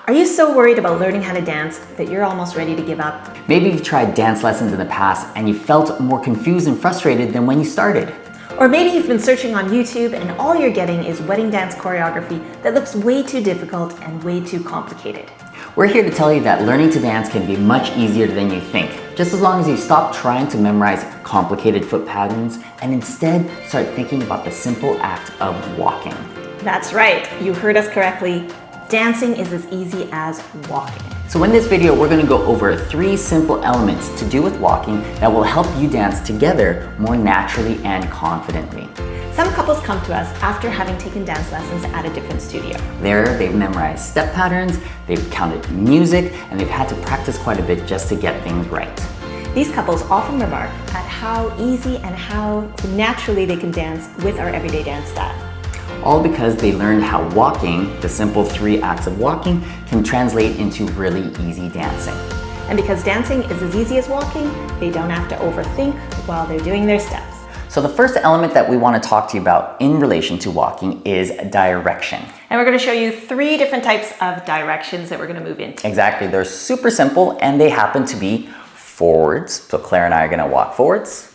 Are you so worried about learning how to dance that you're almost ready to give up? Maybe you've tried dance lessons in the past and you felt more confused and frustrated than when you started. Or maybe you've been searching on YouTube and all you're getting is wedding dance choreography that looks way too difficult and way too complicated. We're here to tell you that learning to dance can be much easier than you think, just as long as you stop trying to memorize complicated foot patterns and instead start thinking about the simple act of walking. That's right, you heard us correctly. Dancing is as easy as walking. So in this video, we're going to go over 3 simple elements to do with walking that will help you dance together more naturally and confidently. Some couples come to us after having taken dance lessons at a different studio. There, they've memorized step patterns, they've counted music, and they've had to practice quite a bit just to get things right. These couples often remark at how easy and how naturally they can dance with our everyday dance style. All because they learned how walking, the simple 3 acts of walking, can translate into really easy dancing. And because dancing is as easy as walking, they don't have to overthink while they're doing their steps. So the first element that we want to talk to you about in relation to walking is direction. And we're going to show you 3 different types of directions that we're going to move into. Exactly, they're super simple and they happen to be forwards. So Claire and I are going to walk forwards,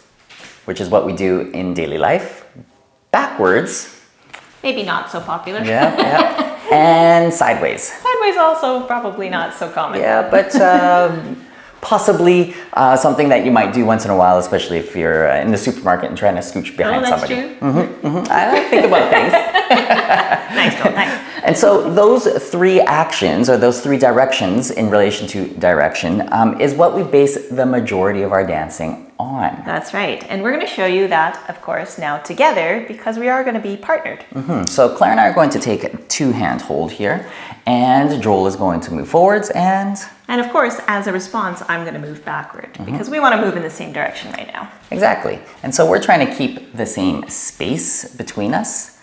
which is what we do in daily life. Backwards. Maybe not so popular. Yeah. And sideways. Sideways also probably not so common. Yeah, but possibly something that you might do once in a while, especially if you're in the supermarket and trying to scooch behind somebody. True. I think about things. Nice, Joel, nice. And so those 3 actions, or those 3 directions in relation to direction, is what we base the majority of our dancing on. That's right. And we're going to show you that, of course, now together because we are going to be partnered. So Claire and I are going to take a 2-hand hold here, and Joel is going to move forwards and of course, as a response, I'm going to move backward because we want to move in the same direction right now. Exactly. And so we're trying to keep the same space between us.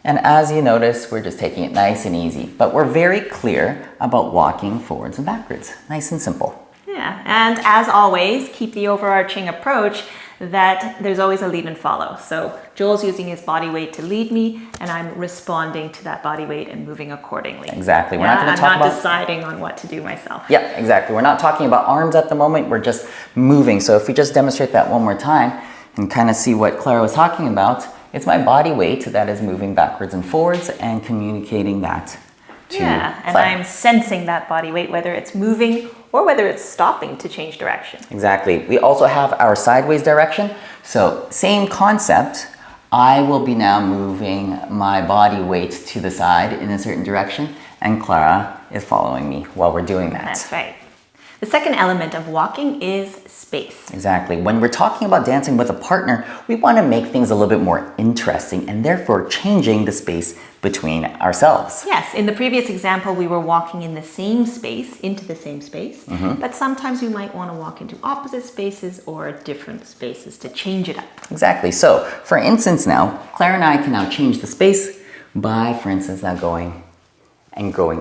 And as you notice, we're just taking it nice and easy, but we're very clear about walking forwards and backwards. Nice and simple. Yeah, and as always, keep the overarching approach that there's always a lead and follow. So Joel's using his body weight to lead me, and I'm responding to that body weight and moving accordingly. Exactly. We're not going to talk about... I'm not deciding on what to do myself. Yeah, exactly. We're not talking about arms at the moment. We're just moving. So if we just demonstrate that one more time and kind of see what Clara was talking about, it's my body weight that is moving backwards and forwards and communicating that to and Clara. I'm sensing that body weight, whether it's moving or whether it's stopping to change direction. Exactly. We also have our sideways direction. So same concept. I will be now moving my body weight to the side in a certain direction, and Clara is following me while we're doing that. That's right. The second element of walking is space. Exactly. When we're talking about dancing with a partner, we want to make things a little bit more interesting and therefore changing the space between ourselves. Yes, in the previous example, we were walking in the same space, into the same space, but sometimes we might want to walk into opposite spaces or different spaces to change it up. Exactly. So, for instance now, Claire and I can now change the space by, for instance, now going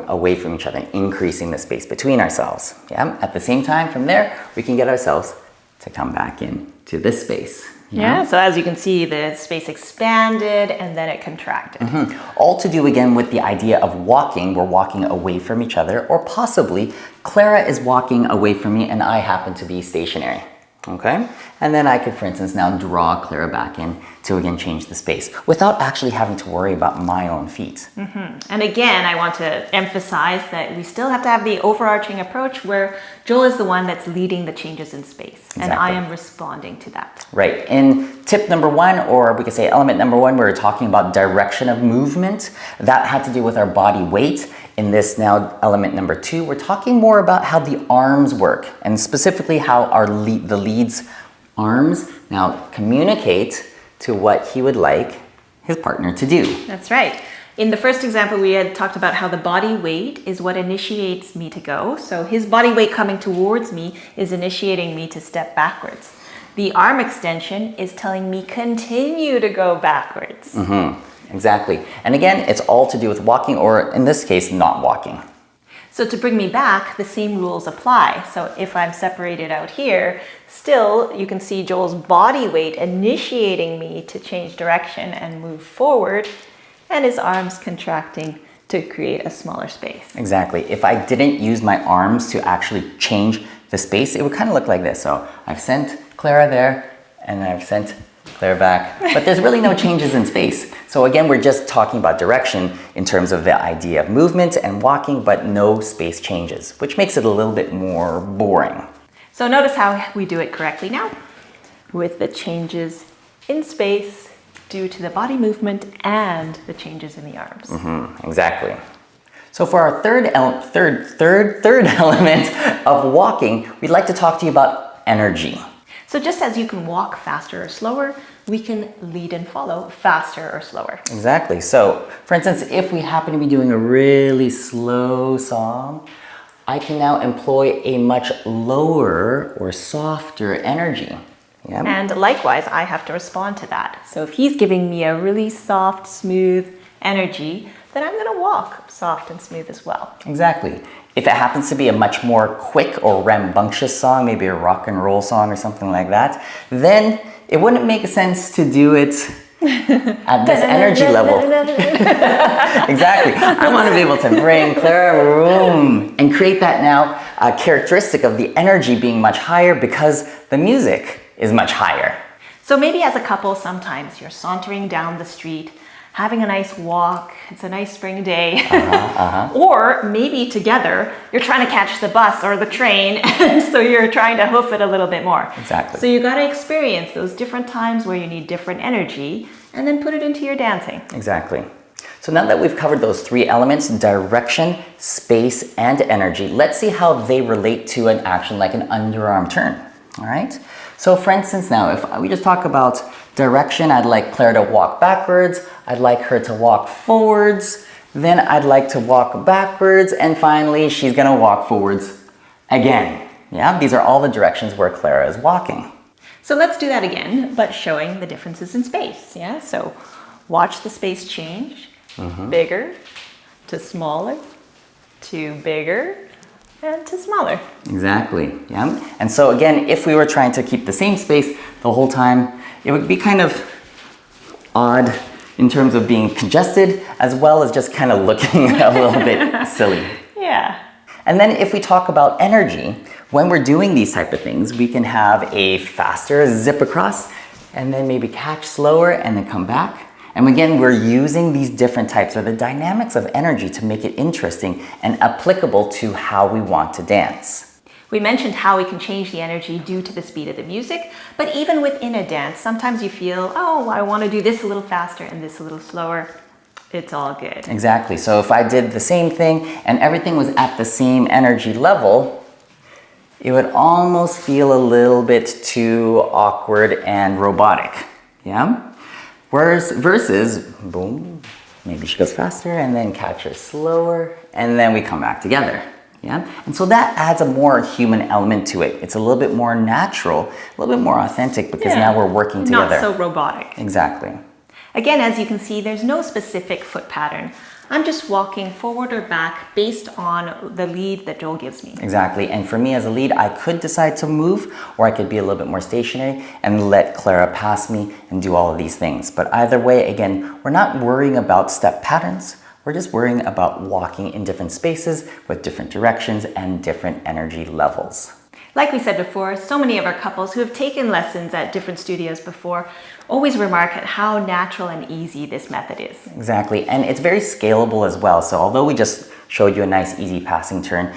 away from each other, increasing the space between ourselves. Yeah. At the same time, from there, we can get ourselves to come back in to this space. Yeah, so as you can see, the space expanded and then it contracted. All to do again with the idea of walking. We're walking away from each other, or possibly Clara is walking away from me and I happen to be stationary. Okay? And then I could, for instance, now draw Clara back in to again change the space without actually having to worry about my own feet. And again, I want to emphasize that we still have to have the overarching approach where Joel is the one that's leading the changes in space. Exactly. And I am responding to that. Right. In tip number 1, or we could say element number 1, we were talking about direction of movement. That had to do with our body weight. In this now element number 2, we're talking more about how the arms work, and specifically how the lead's arms now communicate to what he would like his partner to do. That's right. In the first example, we had talked about how the body weight is what initiates me to go. So his body weight coming towards me is initiating me to step backwards. The arm extension is telling me continue to go backwards. Exactly. And again, it's all to do with walking, or in this case, not walking. So to bring me back, the same rules apply. So if I'm separated out here, still you can see Joel's body weight initiating me to change direction and move forward, and his arms contracting to to create a smaller space. Exactly. If I didn't use my arms to actually change the space, it would kind of look like this. So I've sent Clara there, and then I've sent Clara back, but there's really no changes in space. So again, we're just talking about direction in terms of the idea of movement and walking, but no space changes, which makes it a little bit more boring. So notice how we do it correctly now, with the changes in space due to the body movement and the changes in the arms. Exactly. So for our third element of walking, we'd like to talk to you about energy. So just as you can walk faster or slower, we can lead and follow faster or slower. Exactly. So for instance, if we happen to be doing a really slow song, I can now employ a much lower or softer energy. Yeah. And likewise, I have to respond to that. So if he's giving me a really soft, smooth energy, then I'm going to walk soft and smooth as well. Exactly. If it happens to be a much more quick or rambunctious song, maybe a rock and roll song or something like that, then it wouldn't make sense to do it at this energy level. Exactly. I want to be able to bring Clara room and create that now characteristic of the energy being much higher because the music is much higher. So maybe as a couple, sometimes you're sauntering down the street, having a nice walk, it's a nice spring day. Or maybe together, you're trying to catch the bus or the train, and so you're trying to hoof it a little bit more. Exactly. So you got to experience those different times where you need different energy, and then put it into your dancing. Exactly. So now that we've covered those three elements, direction, space, and energy, let's see how they relate to an action like an underarm turn. All right? So for instance now, if we just talk about direction, I'd like Claire to walk backwards, I'd like her to walk forwards, then I'd like to walk backwards, and finally she's gonna walk forwards again. Yeah, these are all the directions where Clara is walking. So let's do that again, but showing the differences in space. Yeah, so watch the space change, bigger to smaller, to bigger, and to smaller. Exactly, yeah. And so again, if we were trying to keep the same space the whole time, it would be kind of odd in terms of being congested, as well as just kind of looking a little bit silly. Yeah. And then if we talk about energy, when we're doing these type of things, we can have a faster zip across, and then maybe catch slower, and then come back. And again, we're using these different types or the dynamics of energy to make it interesting and applicable to how we want to dance. We mentioned how we can change the energy due to the speed of the music, but even within a dance, sometimes you feel, oh, I want to do this a little faster and this a little slower. It's all good. Exactly. So if I did the same thing and everything was at the same energy level, it would almost feel a little bit too awkward and robotic. Yeah? Versus, boom, maybe she goes faster and then catch her slower, and then we come back together. Yeah? And so that adds a more human element to it. It's a little bit more natural, a little bit more authentic because now we're working together. Not so robotic. Exactly. Again, as you can see, there's no specific foot pattern. I'm just walking forward or back based on the lead that Joel gives me. Exactly. And for me as a lead, I could decide to move, or I could be a little bit more stationary and let Clara pass me and do all of these things. But either way, again, we're not worrying about step patterns. We're just worrying about walking in different spaces with different directions and different energy levels. Like we said before, so many of our couples who have taken lessons at different studios before always remark at how natural and easy this method is. Exactly, and it's very scalable as well. So although we just showed you a nice easy passing turn,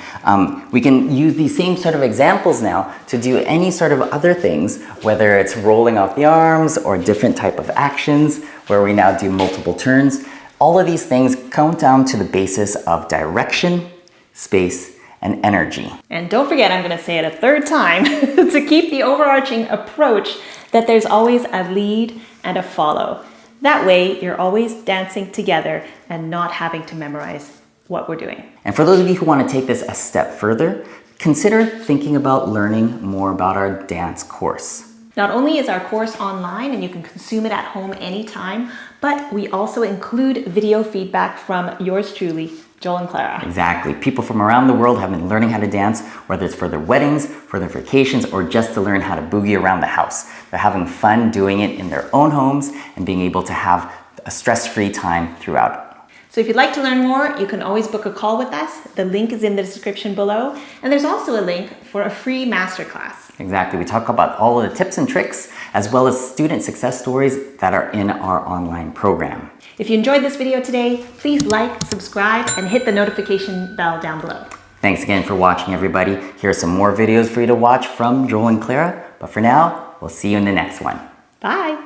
we can use these same sort of examples now to do any sort of other things, whether it's rolling off the arms or different type of actions where we now do multiple turns. All of these things come down to the basis of direction, space, and energy. And don't forget, I'm going to say it a third time, to keep the overarching approach that there's always a lead and a follow. That way, you're always dancing together and not having to memorize what we're doing. And for those of you who want to take this a step further, consider thinking about learning more about our dance course. Not only is our course online and you can consume it at home anytime, but we also include video feedback from yours truly, Joel and Clara. Exactly. People from around the world have been learning how to dance, whether it's for their weddings, for their vacations, or just to learn how to boogie around the house. They're having fun doing it in their own homes and being able to have a stress-free time throughout. So if you'd like to learn more, you can always book a call with us. The link is in the description below. And there's also a link for a free masterclass. Exactly. We talk about all of the tips and tricks as well as student success stories that are in our online program. If you enjoyed this video today, please like, subscribe, and hit the notification bell down below. Thanks again for watching, everybody. Here are some more videos for you to watch from Joel and Clara. But for now, we'll see you in the next one. Bye.